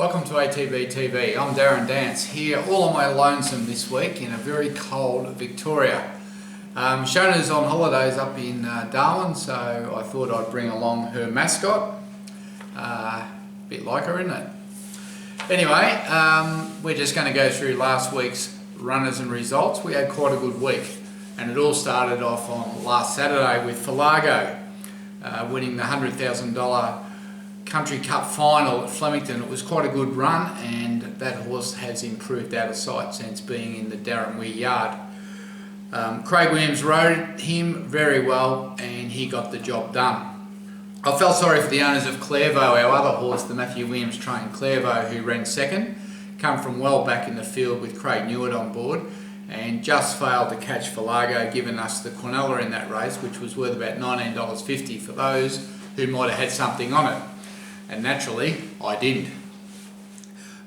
Welcome to ATB TV. I'm Darren Dance here all on my lonesome this week in a very cold Victoria. Shona's on holidays up in Darwin, so I thought I'd bring along her mascot. Bit like her, isn't it? Anyway, we're just going to go through last week's runners and results. We had quite a good week, and it all started off on last Saturday with Falago winning the $100,000 Country Cup final at Flemington. It was quite a good run, and that horse has improved out of sight since being in the Darren Weir yard. Craig Williams rode him very well, and he got the job done. I felt sorry for the owners of Clairvaux, our other horse, the Matthew Williams trained Clairvaux, who ran second, come from well back in the field with Craig Newett on board, and just failed to catch Falago, giving us the Quinella in that race, which was worth about $19.50 for those who might have had something on it. And naturally, I didn't.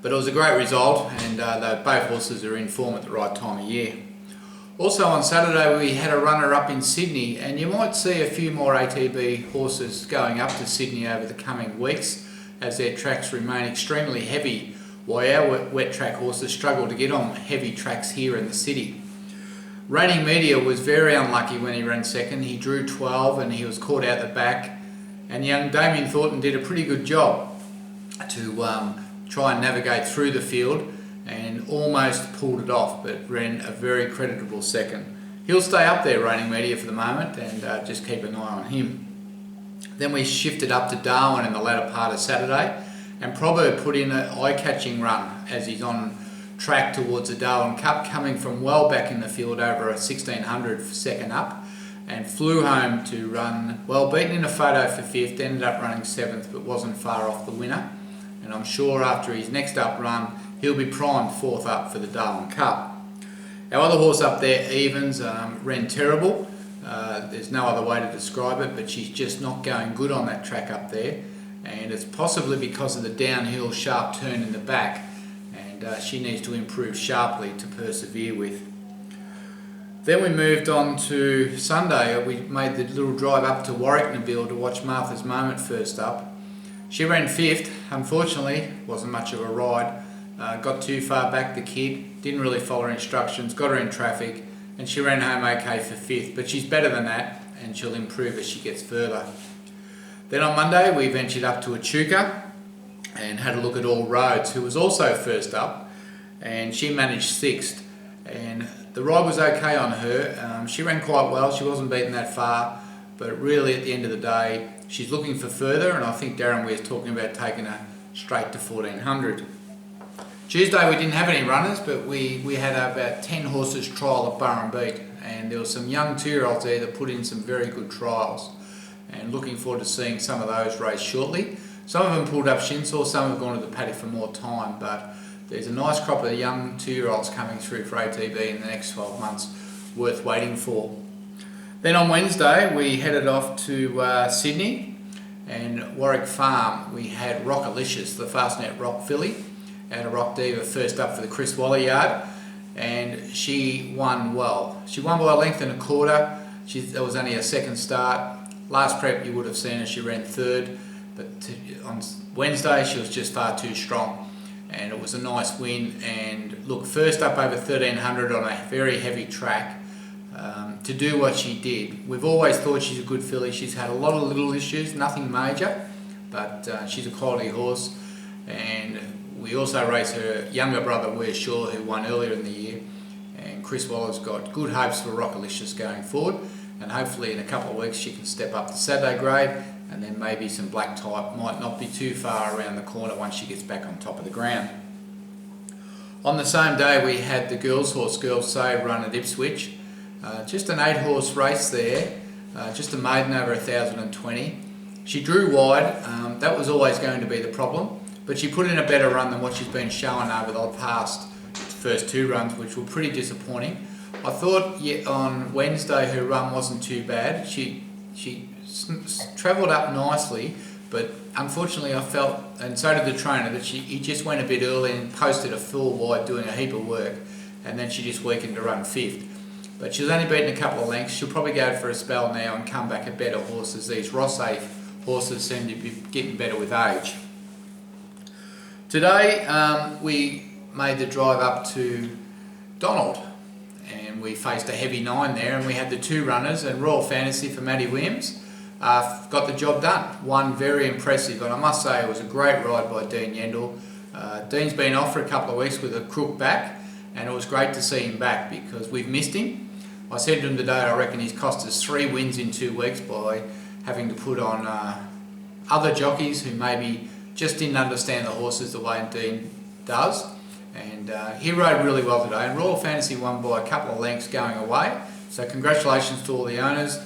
But it was a great result, and both horses are in form at the right time of year. Also on Saturday we had a runner up in Sydney, and you might see a few more ATB horses going up to Sydney over the coming weeks as their tracks remain extremely heavy, while our wet track horses struggle to get on heavy tracks here in the city. Raining Media was very unlucky when he ran second. He drew 12 and he was caught out the back. And young Damien Thornton did a pretty good job to try and navigate through the field and almost pulled it off, but ran a very creditable second. He'll stay up there, Raining Media, for the moment, and just keep an eye on him. Then we shifted up to Darwin in the latter part of Saturday, and Proverb put in an eye-catching run as he's on track towards the Darwin Cup, coming from well back in the field over a 1600 for second up, and flew home to run, well, beaten in a photo for fifth, ended up running seventh, but wasn't far off the winner. And I'm sure after his next up run, he'll be primed fourth up for the Darwin Cup. Our other horse up there, Evans, ran terrible. There's no other way to describe it, but she's just not going good on that track up there. And it's possibly because of the downhill sharp turn in the back, and she needs to improve sharply to persevere with. Then we moved on to Sunday. We made the little drive up to Warwick-Nabil to watch Martha's Moment first up. She ran fifth. Unfortunately, wasn't much of a ride. Got too far back, the kid, didn't really follow her instructions, got her in traffic, and she ran home okay for fifth, but she's better than that, and she'll improve as she gets further. Then on Monday we ventured up to Echuca and had a look at All Roads, who was also first up, and she managed sixth. And the ride was okay on her. She ran quite well. She wasn't beaten that far, but really at the end of the day, she's looking for further, and I think Darren Weir's talking about taking her straight to 1400. Tuesday we didn't have any runners, but we had about 10 horses trial at Burren Beat, and there were some young 2-year-olds there that put in some very good trials, and looking forward to seeing some of those race shortly. Some of them pulled up Shinsaw, some have gone to the paddock for more time, but there's a nice crop of young 2-year-olds coming through for ATB in the next 12 months, worth waiting for. Then on Wednesday we headed off to Sydney, and Warwick Farm we had Rockalicious, the Fastnet Rock filly, out of Rock Diva, first up for the Chris Waller yard, and she won well. She won by a length and a quarter. There was only a second start. Last prep you would have seen her, she ran third, but on Wednesday she was just far too strong. And it was a nice win, and look, first up over 1300 on a very heavy track, to do what she did. We've always thought she's a good filly. She's had a lot of little issues, nothing major, but she's a quality horse. And we also race her younger brother, Weir Shaw, who won earlier in the year, and Chris Waller's got good hopes for Rockalicious going forward, and hopefully in a couple of weeks she can step up to Saturday grade, and then maybe some black type might not be too far around the corner once she gets back on top of the ground. On the same day we had the girls' horse, Girls Save, run at Ipswich. Just an 8-horse race there, just a maiden over 1020. She drew wide, that was always going to be the problem, but she put in a better run than what she's been showing over the past first 2 runs, which were pretty disappointing. I thought on Wednesday her run wasn't too bad. She travelled up nicely, but unfortunately I felt, and so did the trainer, that he just went a bit early and posted a full wide doing a heap of work, and then she just weakened to run fifth. But she's only beaten a couple of lengths. She'll probably go for a spell now and come back a better horse, as these Ross 8 horses seem to be getting better with age. Today we made the drive up to Donald and we faced a heavy 9 there, and we had the 2 runners, and Royal Fantasy for Matty Williams got the job done. One very impressive, and I must say it was a great ride by Dean Yendall. Dean's been off for a couple of weeks with a crook back, and it was great to see him back because we've missed him. I said to him today, I reckon he's cost us 3 wins in 2 weeks by having to put on other jockeys who maybe just didn't understand the horses the way Dean does. And he rode really well today, and Royal Fantasy won by a couple of lengths going away. So congratulations to all the owners.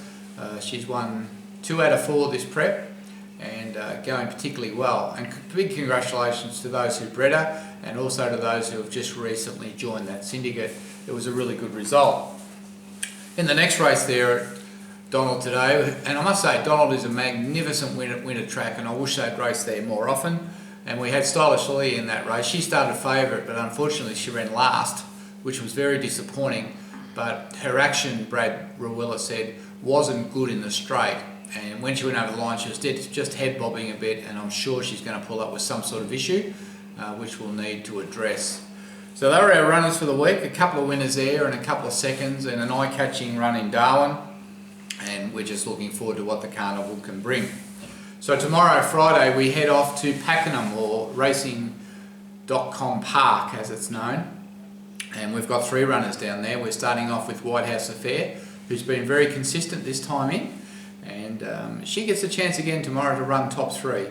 She's won 2 out of 4 this prep and going particularly well. And big congratulations to those who bred her and also to those who have just recently joined that syndicate. It was a really good result. In the next race there at Donald today, and I must say Donald is a magnificent winter track, and I wish they'd race there more often. And we had Stylish Lily in that race. She started favourite, but unfortunately she ran last, which was very disappointing. But her action, Brad Rawilla said, wasn't good in the straight. And when she went over the line, she was just head bobbing a bit, and I'm sure she's going to pull up with some sort of issue, which we'll need to address. So they were our runners for the week. A couple of winners there and a couple of seconds, and an eye-catching run in Darwin. And we're just looking forward to what the carnival can bring. So tomorrow, Friday, we head off to Pakenham, or Racing.com Park as it's known. And we've got 3 runners down there. We're starting off with White House Affair, who's been very consistent this time in. And she gets a chance again tomorrow to run top 3.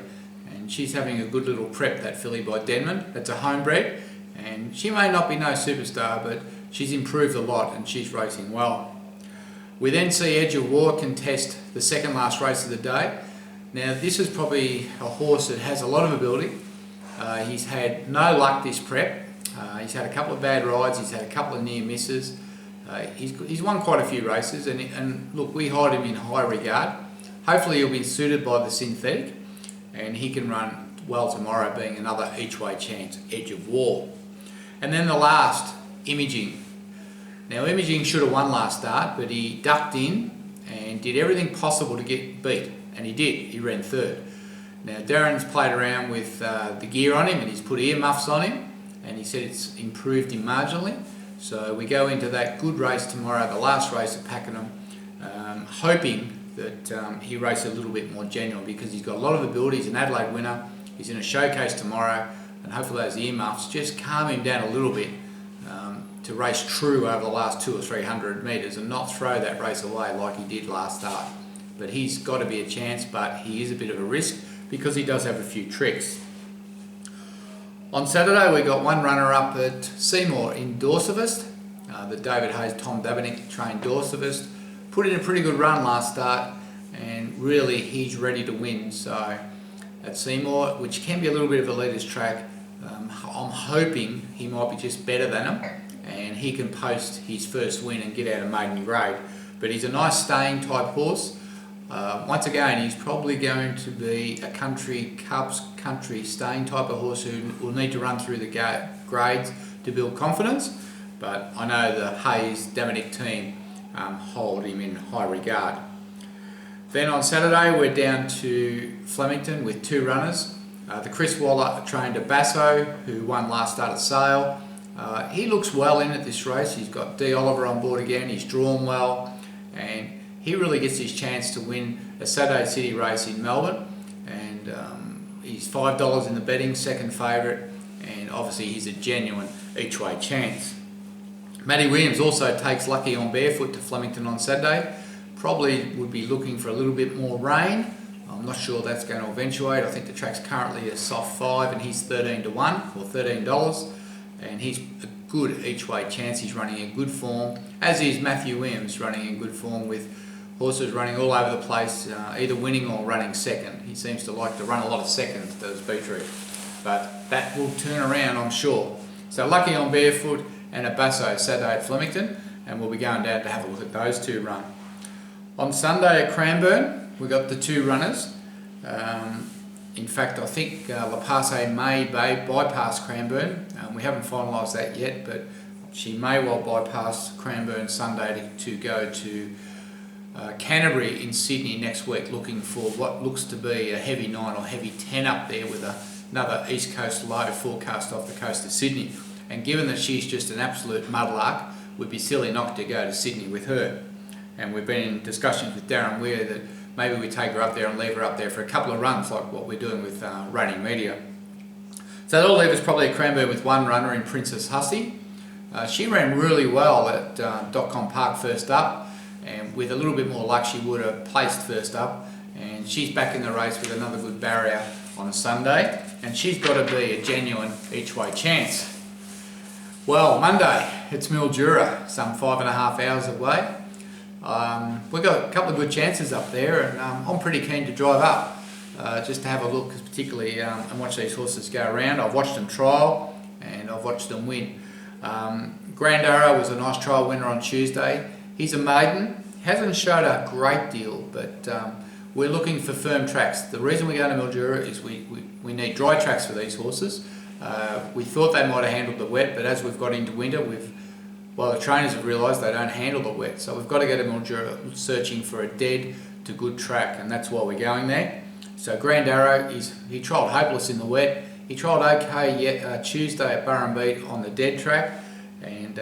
And she's having a good little prep, that filly by Denman. That's a homebred. And she may not be no superstar, but she's improved a lot and she's racing well. We then see Edge of War contest the second last race of the day. Now this is probably a horse that has a lot of ability. He's had no luck this prep. He's had a couple of bad rides, he's had a couple of near misses. He's won quite a few races, and look, we hold him in high regard. Hopefully he'll be suited by the synthetic and he can run well tomorrow, being another each way chance, Edge of War. And then the last, Imaging. Now Imaging should have won last start, but he ducked in and did everything possible to get beat, and he did. He ran 3rd. Now Darren's played around with the gear on him, and he's put earmuffs on him, and he said it's improved him marginally. So we go into that good race tomorrow, the last race at Pakenham, hoping that he races a little bit more genuine, because he's got a lot of ability. He's an Adelaide winner, he's in a showcase tomorrow, and hopefully those earmuffs just calm him down a little bit to race true over the last 200 or 300 metres and not throw that race away like he did last start. But he's got to be a chance, but he is a bit of a risk because he does have a few tricks. On Saturday we got 1 runner up at Seymour in Dorsivist. The David Hayes, Tom Dabinick trained Dorsivist. Put in a pretty good run last start, and really he's ready to win. So at Seymour, which can be a little bit of a leader's track, I'm hoping he might be just better than him and he can post his first win and get out of maiden grade. But he's a nice staying type horse. Once again, he's probably going to be a country staying type of horse who will need to run through the grades to build confidence. But I know the Hayes Dabinick team hold him in high regard. Then on Saturday we're down to Flemington with 2 runners. The Chris Waller trained a Basso, who won last start at Sale. He looks well in at this race. He's got D. Oliver on board again, he's drawn well, and he really gets his chance to win a Saturday City race in Melbourne. And he's $5 in the betting, second favourite, and obviously he's a genuine each way chance. Matty Williams also takes Lucky on Barefoot to Flemington on Saturday. Probably would be looking for a little bit more rain. I'm not sure that's going to eventuate. I think the track's currently a soft 5 and he's 13 to 1 or $13, and he's a good each way chance. He's running in good form, as is Matthew Williams, running in good form with horses running all over the place, either winning or running second. He seems to like to run a lot of seconds, does Beatrice, but that will turn around, I'm sure. So Lucky on Barefoot and a Basso Saturday at Flemington, and we'll be going down to have a look at those 2 run. On Sunday at Cranbourne, we got the 2 runners. In fact, I think La Passe may bypass Cranbourne. We haven't finalised that yet, but she may well bypass Cranbourne Sunday to go to Canterbury in Sydney next week, looking for what looks to be a heavy 9 or heavy 10 up there with a another East Coast low forecast off the coast of Sydney. And given that she's just an absolute mudlark, we'd be silly not to go to Sydney with her. And we've been in discussions with Darren Weir that maybe we take her up there and leave her up there for a couple of runs, like what we're doing with Raining Media. So that'll leave us probably a Cranbourne with one runner in Princess Hussey. She ran really well at .com Park first up, and with a little bit more luck she would have placed first up, and she's back in the race with another good barrier on a Sunday, and she's got to be a genuine each way chance. Well, Monday it's Mildura, some 5.5 hours away. We've got a couple of good chances up there, and I'm pretty keen to drive up just to have a look, particularly and watch these horses go around. I've watched them trial and I've watched them win. Grand Arrow was a nice trial winner on Tuesday. He's a maiden, hasn't showed a great deal, but we're looking for firm tracks. The reason we're going to Mildura is we need dry tracks for these horses. We thought they might have handled the wet, but as we've got into winter, the trainers have realised they don't handle the wet, so we've got to go to Mildura searching for a dead to good track, and that's why we're going there. So Grand Arrow, he trialled hopeless in the wet. He trialled okay Tuesday at Burrumbeet on the dead track, and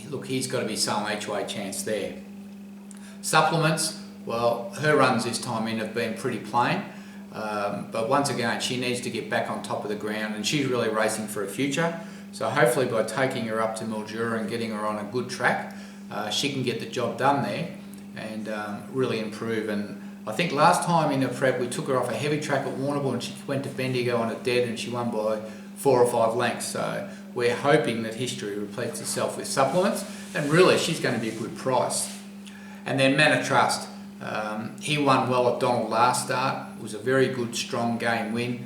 look, he's got to be some each way chance there. Supplements, well, her runs this time in have been pretty plain, but once again she needs to get back on top of the ground, and she's really racing for a future. So hopefully by taking her up to Mildura and getting her on a good track, she can get the job done there and really improve. And I think last time in her prep we took her off a heavy track at Warrnambool and she went to Bendigo on a dead and she won by 4 or 5 lengths. So we're hoping that history repeats itself with Supplements, and really she's going to be a good price. And then Manor Trust, he won well at Donald last start. It was a very good strong game win.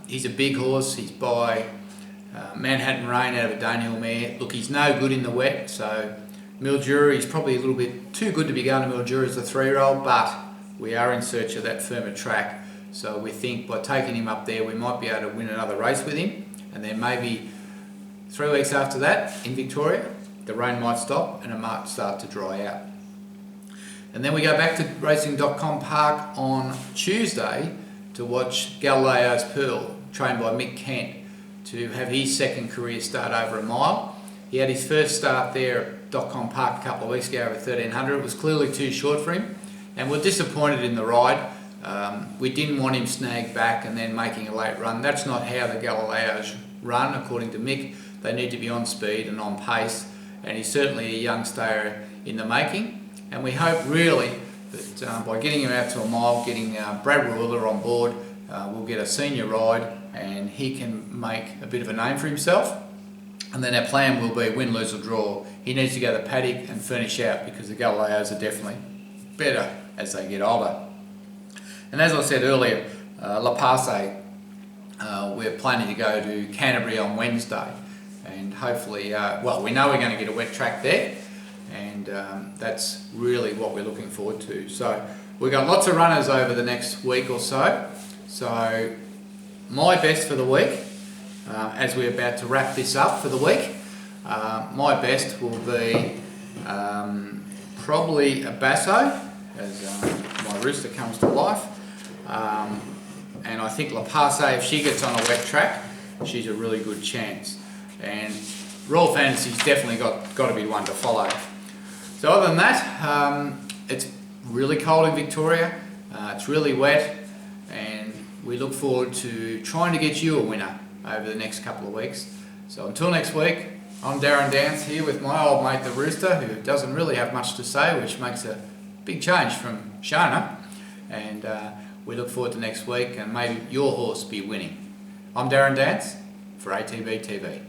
He's a big horse. He's by Manhattan Rain out of a Danehill mare. Look, he's no good in the wet, so Mildura, he's probably a little bit too good to be going to Mildura as a 3-year-old, but we are in search of that firmer track. So we think by taking him up there we might be able to win another race with him, and then maybe 3 weeks after that in Victoria the rain might stop and it might start to dry out. And then we go back to racing.com Park on Tuesday to watch Galileo's Pearl, trained by Mick Kent, to have his second career start over a mile. He had his first start there at .com Park a couple of weeks ago over 1300. It was clearly too short for him, and we're disappointed in the ride. We didn't want him snagged back and then making a late run. That's not how the Galileos run, according to Mick. They need to be on speed and on pace, and he's certainly a young stayer in the making. And we hope really that by getting him out to a mile, getting Brad Ruler on board, we'll get a senior ride and he can make a bit of a name for himself. And then our plan will be win, lose or draw. He needs to go to the paddock and finish out, because the Galileos are definitely better as they get older. And as I said earlier, La Passe, we're planning to go to Canterbury on Wednesday, and hopefully, we know we're going to get a wet track there, and that's really what we're looking forward to. So we've got lots of runners over the next week or so. So my best for the week, as we're about to wrap this up for the week, my best will be probably a Basso, as my rooster comes to life. And I think La Passe, if she gets on a wet track, she's a really good chance. And Royal Fantasy's definitely got to be one to follow. So other than that, it's really cold in Victoria, it's really wet, and we look forward to trying to get you a winner over the next couple of weeks. So until next week, I'm Darren Dance here with my old mate the Rooster, who doesn't really have much to say, which makes a big change from Shona. And we look forward to next week, and maybe your horse be winning. I'm Darren Dance for ATB TV.